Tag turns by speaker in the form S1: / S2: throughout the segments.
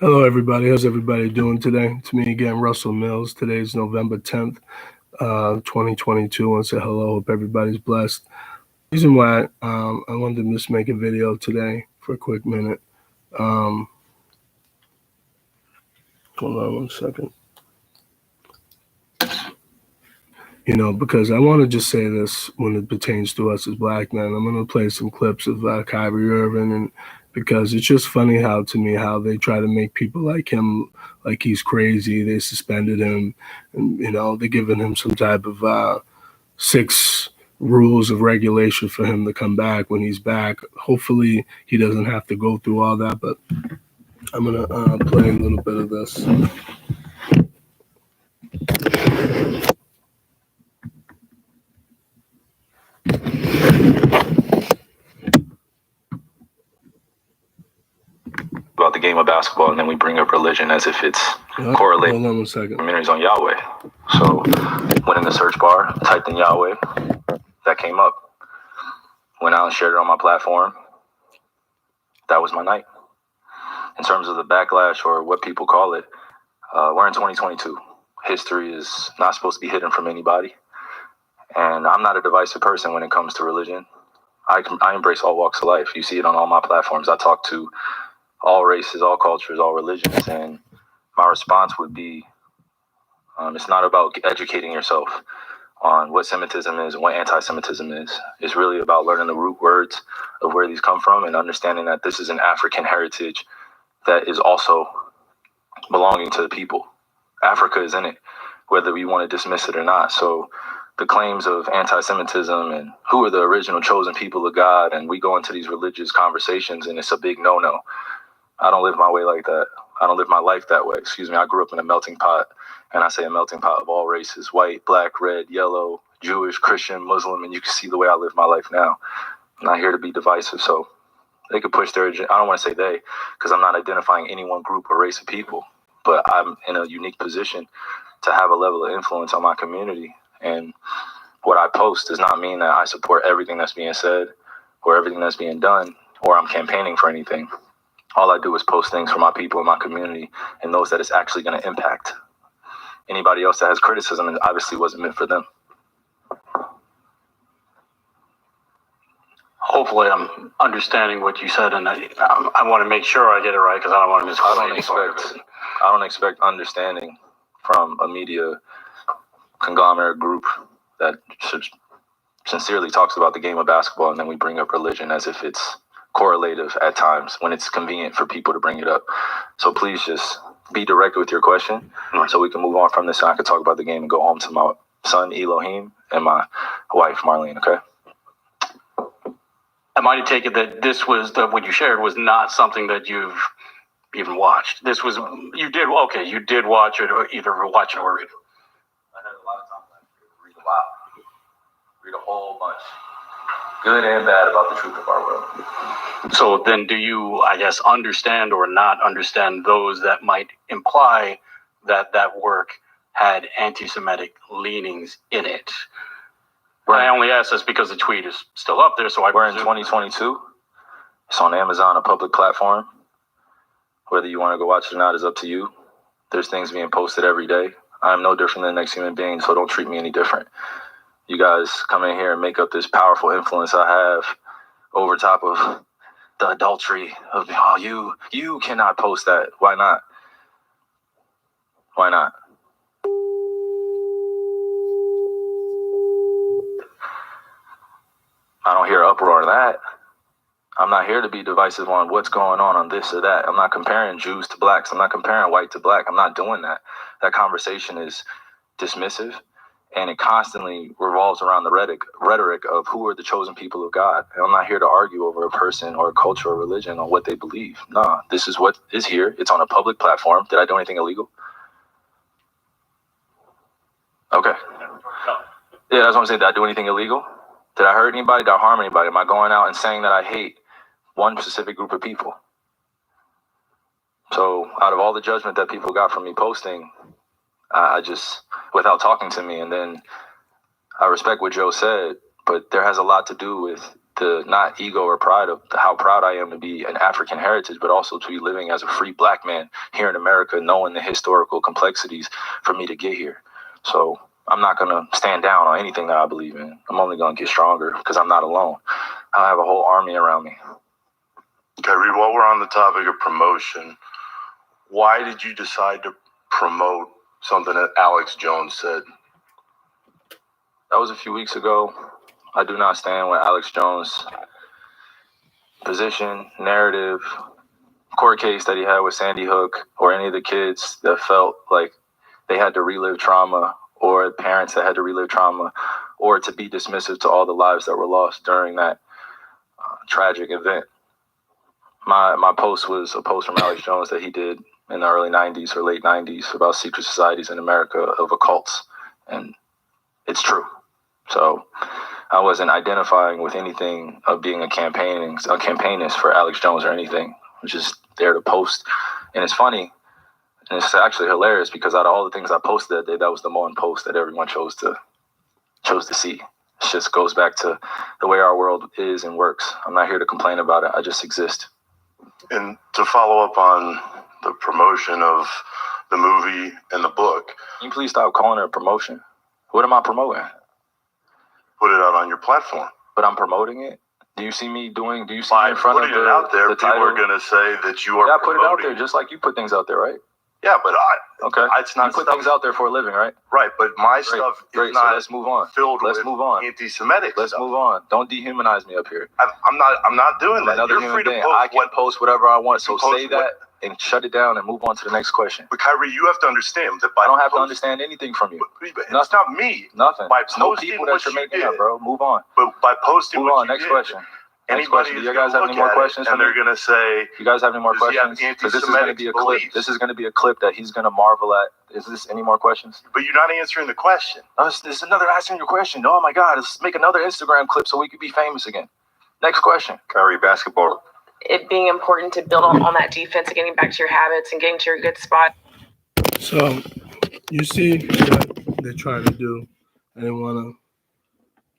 S1: Hello, everybody. How's everybody doing today? It's me again, Russell Mills. Today's November 10th, 2022. I want to say hello. Hope everybody's blessed. The reason why I wanted to just make a video today for a quick minute. Hold on one second. Because I want to just say this when it pertains to us as black men. I'm going to play some clips of Kyrie Irving, and because it's just funny how they try to make people like him, like he's crazy. They suspended him, and they're giving him some type of 6 rules of regulation for him to come back when he's back. Hopefully he doesn't have to go through all that, but I'm going to play a little bit of this.
S2: About the game of basketball, and then we bring up religion as if it's correlated.
S1: Hold on one second.
S2: Communities on Yahweh. So went in the search bar, typed in Yahweh, that came up. Went out and shared it on my platform. That was my night. In terms of the backlash, or what people call it, we're in 2022. History is not supposed to be hidden from anybody. And I'm not a divisive person when it comes to religion. I embrace all walks of life. You see it on all my platforms. I talk to all races, all cultures, all religions, and my response would be, it's not about educating yourself on what Semitism is and what anti-Semitism is. It's really about learning the root words of where these come from and understanding that this is an African heritage that is also belonging to the people. Africa is in it, whether we want to dismiss it or not. So the claims of anti-Semitism and who are the original chosen people of God, and we go into these religious conversations and it's a big no-no. I don't live my way like that. I don't live my life that way. Excuse me. I grew up in a melting pot, and I say a melting pot of all races: white, black, red, yellow, Jewish, Christian, Muslim, and you can see the way I live my life now. I'm not here to be divisive, so they could push their agenda. I don't want to say they, because I'm not identifying any one group or race of people, but I'm in a unique position to have a level of influence on my community, and what I post does not mean that I support everything that's being said or everything that's being done, or I'm campaigning for anything. All I do is post things for my people in my community and those that it's actually going to impact. Anybody else that has criticism, it obviously wasn't meant for them.
S3: Hopefully I'm understanding what you said, and I want to make sure I get it right, because I don't want to misquote.
S2: I don't expect understanding from a media conglomerate group that sincerely talks about the game of basketball, and then we bring up religion as if it's correlative at times when it's convenient for people to bring it up. So please just be direct with your question, so we can move on from this and I can talk about the game and go home to my son Elohim and my wife Marlene. Okay.
S3: Am I to take it that this was what you shared was not something that you've even watched? This was you did watch it, or either watch it or read it.
S2: I had a lot of times I read a lot, read a whole bunch, good and bad, about the truth of our world.
S3: So then do you, I guess, understand or not understand those that might imply that that work had anti-Semitic leanings in it? I only ask this because the tweet is still up there, so
S2: we're in 2022. It's on Amazon, a public platform. Whether you want to go watch it or not is up to you. There's things being posted every day. I'm no different than the next human being, so don't treat me any different. You guys come in here and make up this powerful influence I have over top of the adultery of, you cannot post that. Why not? Why not? I don't hear uproar of that. I'm not here to be divisive on what's going on this or that. I'm not comparing Jews to blacks. I'm not comparing white to black. I'm not doing that. That conversation is dismissive, and it constantly revolves around the rhetoric of who are the chosen people of God. And I'm not here to argue over a person or a culture or religion on what they believe. No, this is what is here. It's on a public platform. Did I do anything illegal? Okay. Yeah, that's what I'm saying. Did I do anything illegal? Did I hurt anybody? Did I harm anybody? Am I going out and saying that I hate one specific group of people? So out of all the judgment that people got from me posting, I just, without talking to me, and then I respect what Joe said, but there has a lot to do with the not ego or pride of how proud I am to be an African heritage, but also to be living as a free black man here in America, knowing the historical complexities for me to get here. So I'm not going to stand down on anything that I believe in. I'm only going to get stronger because I'm not alone. I have a whole army around me.
S4: Kyrie, while we're on the topic of promotion, why did you decide to promote something that Alex Jones said?
S2: That was a few weeks ago. I do not stand with Alex Jones' position, narrative, court case that he had with Sandy Hook, or any of the kids that felt like they had to relive trauma, or parents that had to relive trauma, or to be dismissive to all the lives that were lost during that tragic event. My post was a post from Alex Jones that he did in the early 90s or late 90s about secret societies in America of occults, and it's true. So I wasn't identifying with anything of being a campaignist for Alex Jones or anything. I was just there to post. And it's funny, and it's actually hilarious, because out of all the things I posted that day, that was the one post that everyone chose to see. It just goes back to the way our world is and works. I'm not here to complain about it. I just exist.
S4: And to follow up on the promotion of the movie and the book,
S2: Can you please stop calling it a promotion? What am I promoting?
S4: put it out on your platform.
S2: But I'm promoting it. Do you see me in front
S4: By
S2: of
S4: putting it out there,
S2: the
S4: people
S2: title?
S4: are going to say that you are
S2: Yeah, put it out
S4: promoting.
S2: there just like you put things out there, right?
S4: Yeah, but
S2: Okay.
S4: it's not
S2: You put
S4: stuff,
S2: things out there for a living, right?
S4: right? But my stuff
S2: Great.
S4: is
S2: So
S4: not
S2: let's move on.
S4: filled
S2: Let's
S4: with
S2: move on.
S4: anti-Semitic
S2: Let's
S4: stuff.
S2: move on. Don't dehumanize me up here.
S4: I'm not doing
S2: I'm
S4: that.
S2: another
S4: You're
S2: human
S4: free to
S2: being.
S4: post
S2: I can post whatever I want. So
S4: you post
S2: say that and shut it down and move on to the next question.
S4: But Kyrie, you have to understand that by
S2: I don't have to
S4: post-
S2: understand anything from you.
S4: But it's
S2: Nothing.
S4: not me.
S2: Nothing.
S4: By
S2: It's no
S4: posting
S2: people
S4: what
S2: that you're
S4: you
S2: making
S4: did.
S2: up, bro. Move on.
S4: But by posting
S2: Move
S4: what
S2: on.
S4: you
S2: Next
S4: did,
S2: question. Next
S4: anybody
S2: question.
S4: is
S2: Do you
S4: going
S2: guys
S4: to
S2: have
S4: look
S2: any more
S4: at
S2: questions
S4: it
S2: for
S4: and they're
S2: me?
S4: going to say,
S2: You guys have any more
S4: Does he have
S2: questions? Because this is going to be a clip.
S4: beliefs?
S2: This is going to be a clip that he's going to marvel at. Is this any more questions?
S4: but you're not answering the question.
S2: This is another answering your question. Oh my God, let's make another Instagram clip so we could be famous again. Next question.
S4: Kyrie, basketball.
S5: It being important to build on that defense and getting back to your habits and getting to your good spot.
S1: So you see what they're trying to do. I didn't want to,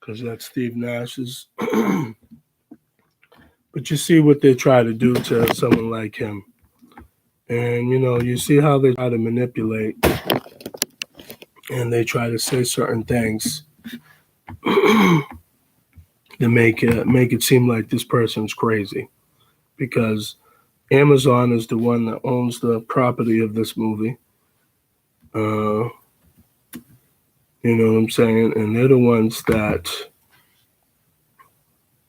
S1: because that's Steve Nash's. But you see what they try to do to someone like him. And, you see how they try to manipulate, and they try to say certain things to make it seem like this person's crazy. Because Amazon is the one that owns the property of this movie. You know what I'm saying? And they're the ones that,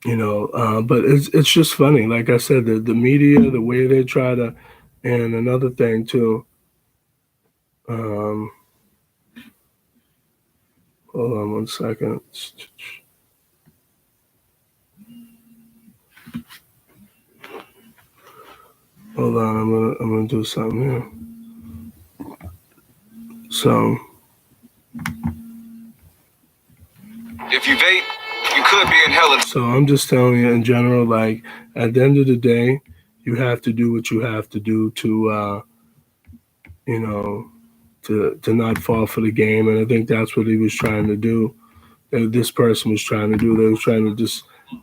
S1: but it's just funny. Like I said, the media, the way they try to, and another thing too, hold on one second. Hold on, I'm gonna do something here. So
S6: if you vape, you could be in hell.
S1: So I'm just telling you in general, like at the end of the day, you have to do what you have to do to, to not fall for the game. And I think that's what he was trying to do. That this person was trying to do. They was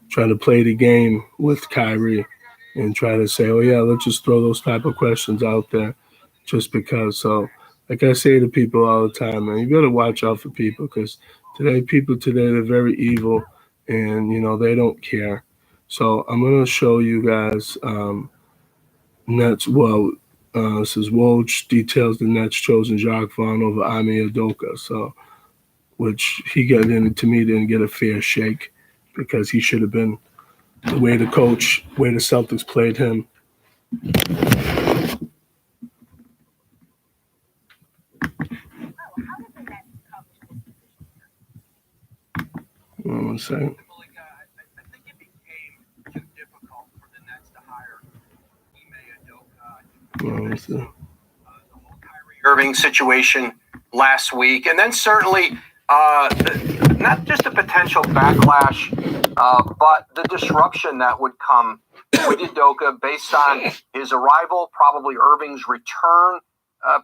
S1: trying to play the game with Kyrie and try to say, oh yeah, let's just throw those type of questions out there just because. So like I say to people all the time, man, you better watch out for people because people today, they're very evil and, they don't care. So I'm going to show you guys Nets. Well, this is Woj details the Nets chosen Jacques Vaughn over Ime Udoka. So, which he got in, to me, didn't get a fair shake because he should have been the way the Celtics played him. One second.
S6: I think it became too difficult for the Nets to hire Ime Udoka. The whole Kyrie Irving situation last week, and then certainly not just a potential backlash, but the disruption that would come with Udoka based on his arrival, probably Irving's return,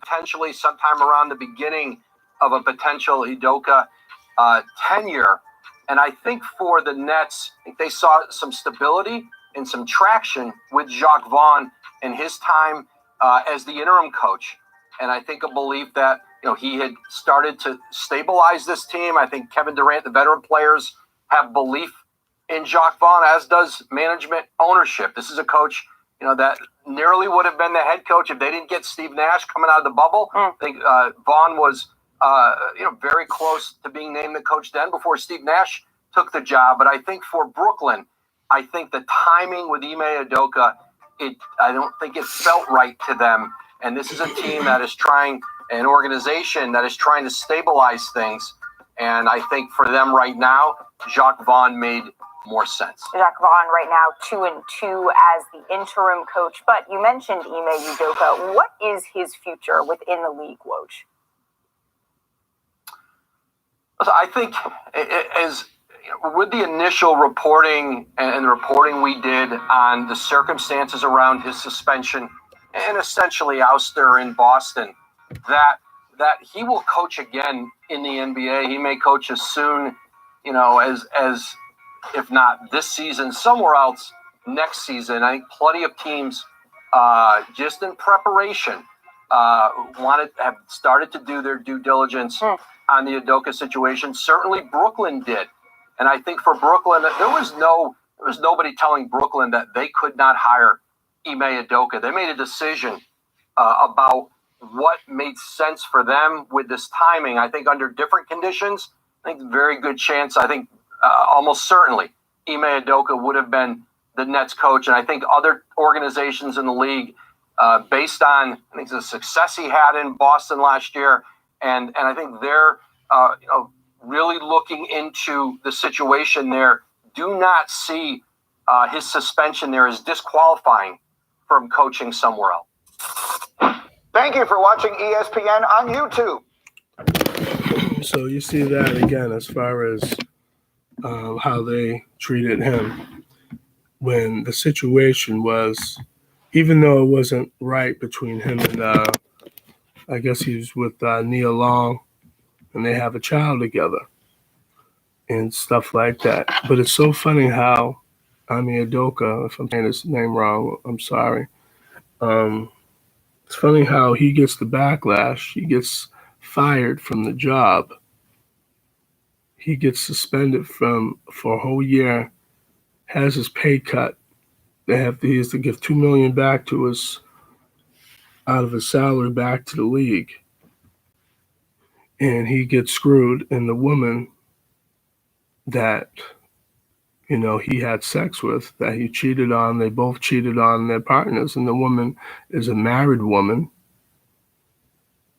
S6: potentially sometime around the beginning of a potential Udoka tenure. And I think for the Nets, I think they saw some stability and some traction with Jacques Vaughn and his time as the interim coach. And I think a belief that he had started to stabilize this team. I think Kevin Durant, the veteran players, have belief in Jacques Vaughn, as does management ownership. This is a coach that nearly would have been the head coach if they didn't get Steve Nash coming out of the bubble. I think Vaughn was very close to being named the coach then before Steve Nash took the job. But I think for Brooklyn, I think the timing with Ime Udoka, I don't think it felt right to them. And this is a team that is trying, an organization that is trying to stabilize things. And I think for them right now, Jacques Vaughn made more sense.
S7: Jacques Vaughn right now 2-2 as the interim coach. But you mentioned Ime Udoka. What is his future within the league, Woj?
S6: I think as with the initial reporting and the reporting we did on the circumstances around his suspension and essentially ouster in Boston, that he will coach again in the NBA. He may coach as soon, as if not this season, somewhere else next season. I think plenty of teams just in preparation have started to do their due diligence on the Udoka situation. Certainly Brooklyn did. And I think for Brooklyn, there was nobody telling Brooklyn that they could not hire Ime Udoka. They made a decision about what made sense for them with this timing. I think under different conditions, I think very good chance. I think almost certainly Ime Udoka would have been the Nets coach. And I think other organizations in the league, based on the success he had in Boston last year, and I think they're really looking into the situation there, do not see his suspension there as disqualifying from coaching somewhere else.
S8: Thank you for watching ESPN on YouTube.
S1: So you see that again as far as how they treated him when the situation was, even though it wasn't right between him and I guess he was with Nia Long, and they have a child together and stuff like that. But it's so funny how Ime Udoka, if I'm saying his name wrong, I'm sorry. It's funny how he gets the backlash. He gets fired from the job. He gets suspended for a whole year, has his pay cut. He has to give $2 million back to out of his salary back to the league. And he gets screwed. And the woman that, he had sex with, that he cheated on, they both cheated on their partners. And the woman is a married woman.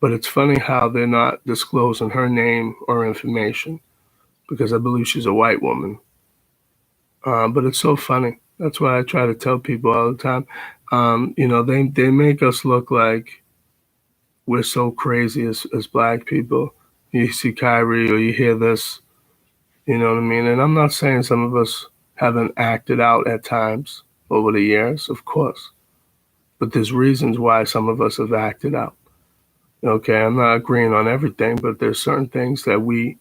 S1: But it's funny how they're not disclosing her name or information, because I believe she's a white woman. But it's so funny. That's why I try to tell people all the time. They make us look like we're so crazy as black people. You see Kyrie or you hear this, you know what I mean? And I'm not saying some of us haven't acted out at times over the years, of course. But there's reasons why some of us have acted out. Okay, I'm not agreeing on everything, but there's certain things that we,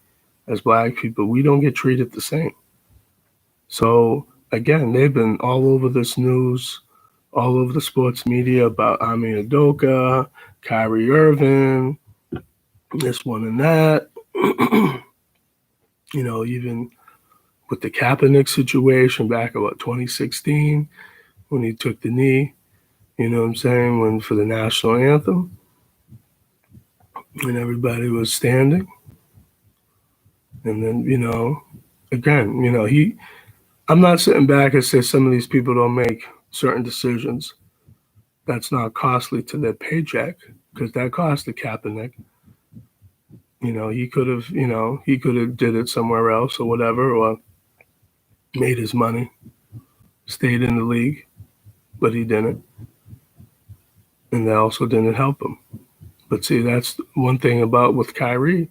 S1: as black people, we don't get treated the same. So, again, they've been all over this news, all over the sports media about Ime Udoka, Kyrie Irving, this one and that. Even with the Kaepernick situation back in 2016, when he took the knee, for the national anthem, and everybody was standing. And then, again, I'm not sitting back and say some of these people don't make certain decisions that's not costly to their paycheck, because that cost the Kaepernick. He could have did it somewhere else or whatever, or made his money, stayed in the league, but he didn't. And that also didn't help him. But see, that's one thing about with Kyrie,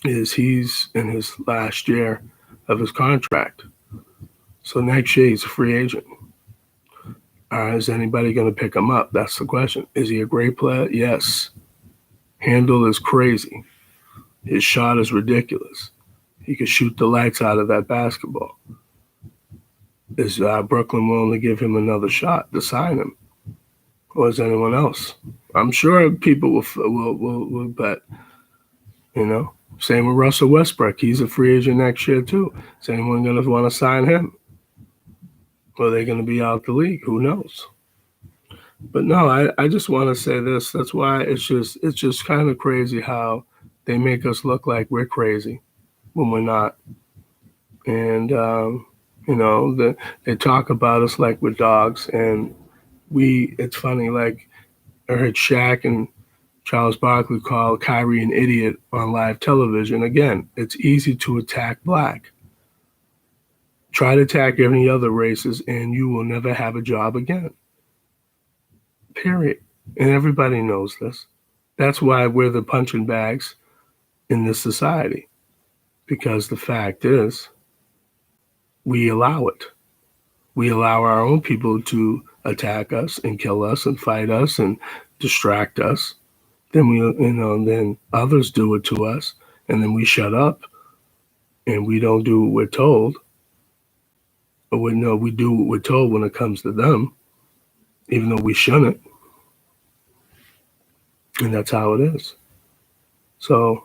S1: is he's in his last year of his contract. So next year he's a free agent. Is anybody going to pick him up? That's the question. Is he a great player? Yes. Handle is crazy. His shot is ridiculous. He could shoot the lights out of that basketball. Is Brooklyn willing to give him another shot to sign him, or is anyone else? I'm sure people will bet. You know, same with Russell Westbrook. He's a free agent next year too. Is anyone going to want to sign him? Or are they going to be out the league? Who knows? But no, I just want to say this. That's why it's just kind of crazy how they make us look like we're crazy when we're not. And you know, they talk about us like we're dogs, and it's funny, like I heard Shaq and Charles Barkley call Kyrie an idiot on live television. Again, it's easy to attack black. Try to attack any other races and you will never have a job again. Period. And everybody knows this. That's why we're the punching bags in this society. Because the fact is, we allow it. We allow our own people to attack us and kill us and fight us and distract us. Then then others do it to us, and then we shut up and we don't do what we're told. But we do what we're told when it comes to them, even though we shouldn't. And that's how it is. So,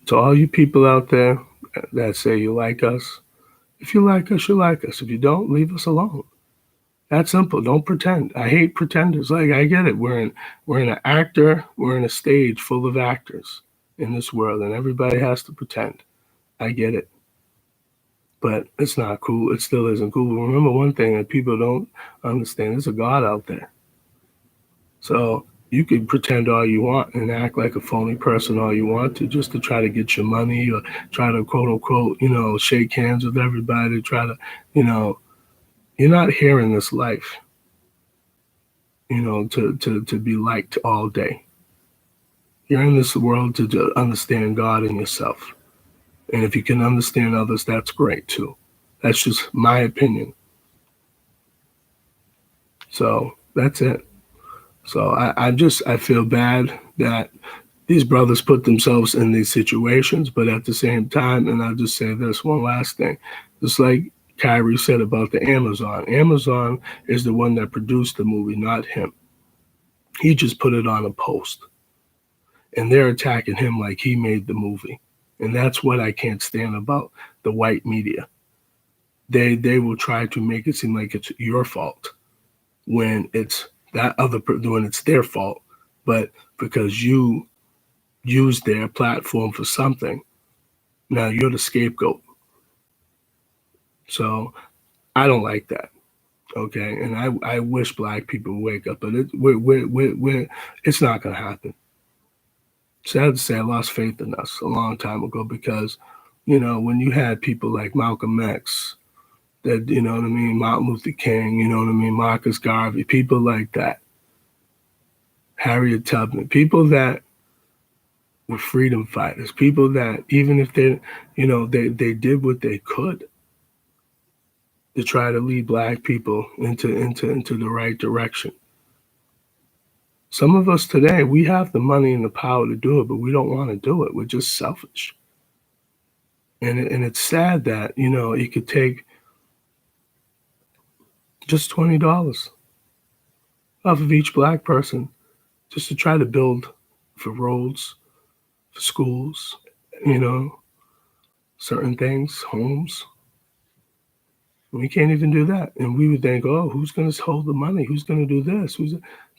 S1: to all you people out there that say you like us, if you like us, you like us. If you don't, leave us alone. That's simple. Don't pretend. I hate pretenders. Like, I get it. We're in a stage full of actors in this world, and everybody has to pretend. I get it. But it's not cool. It still isn't cool. But remember one thing that people don't understand. There's a God out there. So you can pretend all you want and act like a phony person all you want to, just to try to get your money or try to quote unquote, shake hands with everybody, try to, you're not here in this life, to be liked all day. You're in this world to understand God and yourself. And if you can understand others, that's great too. That's just my opinion. So that's it. So I feel bad that these brothers put themselves in these situations, but at the same time, and I'll just say this one last thing, just like Kyrie said about the Amazon. Amazon is the one that produced the movie, not him. He just put it on a post. And they're attacking him like he made the movie. And that's what I can't stand about the white media. They will try to make it seem like it's your fault when it's when it's their fault. But because you use their platform for something, now you're the scapegoat. So I don't like that. Okay, and I wish black people would wake up, but it's not going to happen. Sad to say, I lost faith in us a long time ago because, when you had people like Malcolm X, that, Martin Luther King, Marcus Garvey, people like that, Harriet Tubman, people that were freedom fighters, people that even if they did what they could to try to lead black people into the right direction. Some of us today, we have the money and the power to do it, but we don't want to do it. We're just selfish. And it's sad that, it could take just $20 off of each black person just to try to build for roads, for schools, certain things, homes. We can't even do that. And we would think, oh, who's going to hold the money? Who's going to do this?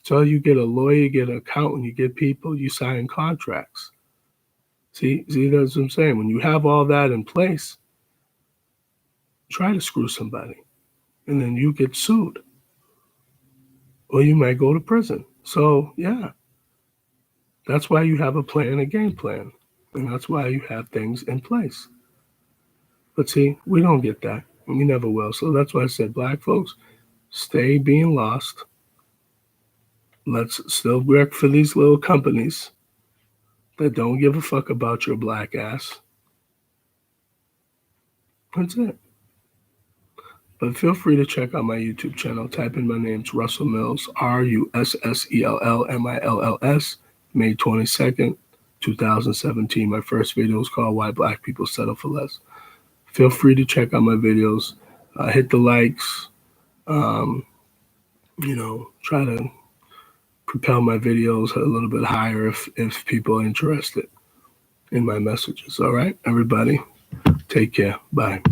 S1: So you get a lawyer, you get an accountant, you get people, you sign contracts. See, that's what I'm saying. When you have all that in place, try to screw somebody. And then you get sued. Or you might go to prison. So, yeah. That's why you have a plan, a game plan. And that's why you have things in place. But see, we don't get that. And we never will. So that's why I said, black folks, stay being lost. Let's still work for these little companies that don't give a fuck about your black ass. That's it. But feel free to check out my YouTube channel. Type in my name. It's Russell Mills, RussellMills, May 22nd, 2017. My first video was called Why Black People Settle for Less. Feel free to check out my videos. Hit the likes. Try to propel my videos a little bit higher if people are interested in my messages. All right, everybody, take care. Bye.